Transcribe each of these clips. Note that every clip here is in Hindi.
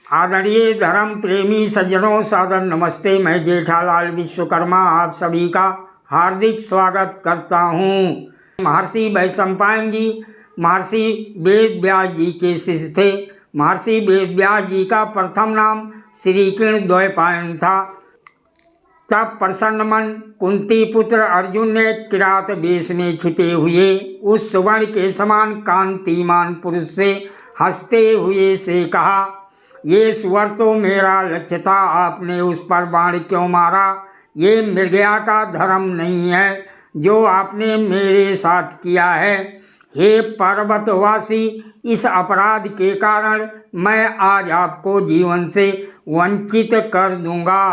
आदरणीय धर्म प्रेमी सज्जनों, सादर नमस्ते। मैं जेठालाल विश्वकर्मा आप सभी का हार्दिक स्वागत करता हूँ। महर्षि वैशंपायन जी महर्षि वेद व्यास जी के शिष्य थे। महर्षि वेद व्यास जी का प्रथम नाम श्री कृष्ण द्वैपायन था। तब प्रसन्न मन कुंती पुत्र अर्जुन ने किरात वेश में छिपे हुए उस सुवर्ण के समान कांतिमान पुरुष से हंसते हुए से कहा, ये सुवर तो मेरा लक्ष्य था, आपने उस पर बाण क्यों मारा? ये मृगया का धर्म नहीं है जो आपने मेरे साथ किया है। हे पर्वतवासी, इस अपराध के कारण मैं आज आपको जीवन से वंचित कर दूंगा।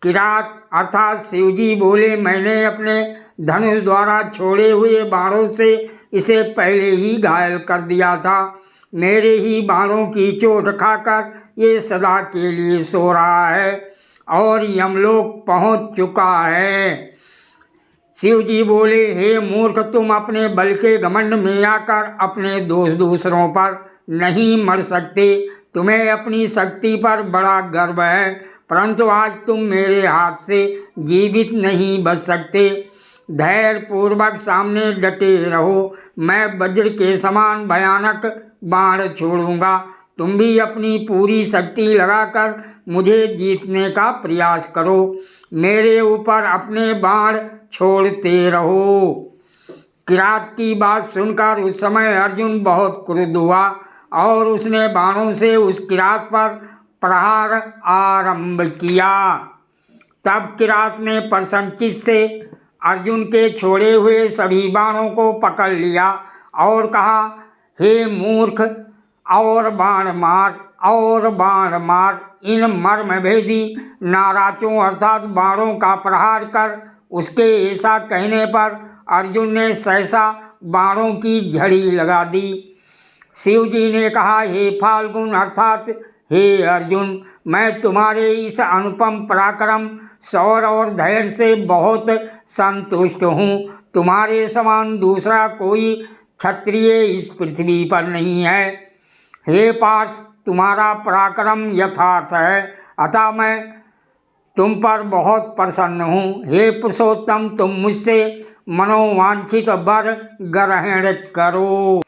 किरात अर्थात शिवजी बोले, मैंने अपने धनुष द्वारा छोड़े हुए बाणों से इसे पहले ही घायल कर दिया था। मेरे ही बाणों की चोट खाकर ये सदा के लिए सो रहा है और यमलोक पहुंच चुका है। शिवजी बोले, हे मूर्ख, तुम अपने बल के घमंड में आकर अपने दोष दूसरों पर नहीं मर सकते। तुम्हें अपनी शक्ति पर बड़ा गर्व है, परंतु आज तुम मेरे हाथ से जीवित नहीं बच सकते। धैर्य पूर्वक सामने डटे रहो, मैं वज्र के समान भयानक बाण छोड़ूंगा। तुम भी अपनी पूरी शक्ति लगाकर मुझे जीतने का प्रयास करो। मेरे ऊपर अपने बाण छोड़ते रहो। किरात की बात सुनकर उस समय अर्जुन बहुत क्रुद्ध हुआ और उसने बाणों से उस किरात पर प्रहार आरंभ किया। तब किरात ने प्रसन्नचित्त से अर्जुन के छोड़े हुए सभी बाणों को पकड़ लिया और कहा, हे मूर्ख, और बाण मार और बाण मार। इन मर्मभेदी नाराजों अर्थात बाणों का प्रहार कर। उसके ऐसा कहने पर अर्जुन ने सहसा बाणों की झड़ी लगा दी। शिवजी ने कहा, हे फाल्गुन अर्थात हे अर्जुन, मैं तुम्हारे इस अनुपम पराक्रम, शौर्य और धैर्य से बहुत संतुष्ट हूँ। तुम्हारे समान दूसरा कोई क्षत्रिय इस पृथ्वी पर नहीं है। हे पार्थ, तुम्हारा पराक्रम यथार्थ है, अतः मैं तुम पर बहुत प्रसन्न हूँ। हे पुरुषोत्तम, तुम मुझसे मनोवांछित वर ग्रहण करो।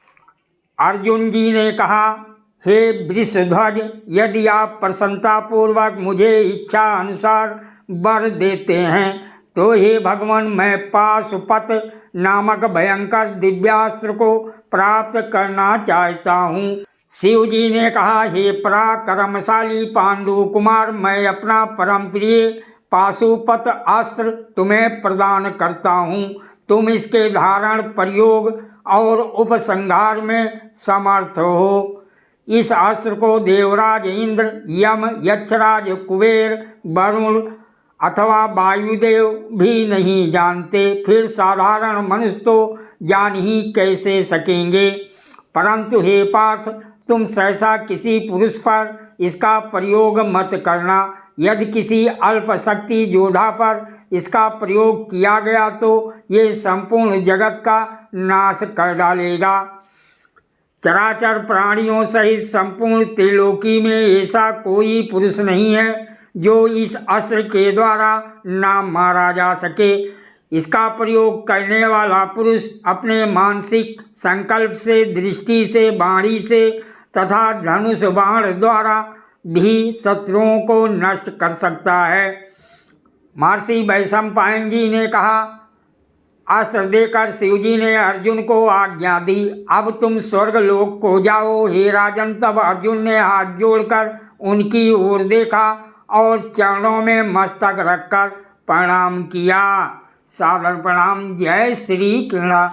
अर्जुन जी ने कहा, हे वृषध्वज, यदि आप प्रसन्नतापूर्वक मुझे इच्छा अनुसार वर देते हैं तो हे भगवान, मैं पाशुपत नामक भयंकर दिव्यास्त्र को प्राप्त करना चाहता हूँ। शिवजी ने कहा, हे पराक्रमशाली पांडु कुमार, मैं अपना परम प्रिय पाशुपत अस्त्र तुम्हें प्रदान करता हूँ। तुम इसके धारण, प्रयोग और उपसंहार में समर्थ हो। इस अस्त्र को देवराज इंद्र, यम, यक्षराज, कुबेर, वरुण अथवा वायुदेव भी नहीं जानते, फिर साधारण मनुष्य तो जान ही कैसे सकेंगे। परंतु हे पार्थ, तुम सहसा किसी पुरुष पर इसका प्रयोग मत करना। यदि किसी अल्पशक्ति योद्धा पर इसका प्रयोग किया गया तो ये संपूर्ण जगत का नाश कर डालेगा। चराचर प्राणियों सहित संपूर्ण त्रिलोकी में ऐसा कोई पुरुष नहीं है जो इस अस्त्र के द्वारा ना मारा जा सके। इसका प्रयोग करने वाला पुरुष अपने मानसिक संकल्प से, दृष्टि से, वाणी से तथा धनुष बाण द्वारा भी शत्रुओं को नष्ट कर सकता है। महर्षि वैशंपायन जी ने कहा, अस्त्र देकर शिवजी ने अर्जुन को आज्ञा दी, अब तुम स्वर्गलोक को जाओ। हे राजन, तब अर्जुन ने हाथ जोड़कर उनकी ओर देखा और चरणों में मस्तक रखकर प्रणाम किया। सादर प्रणाम। जय श्री कृष्ण।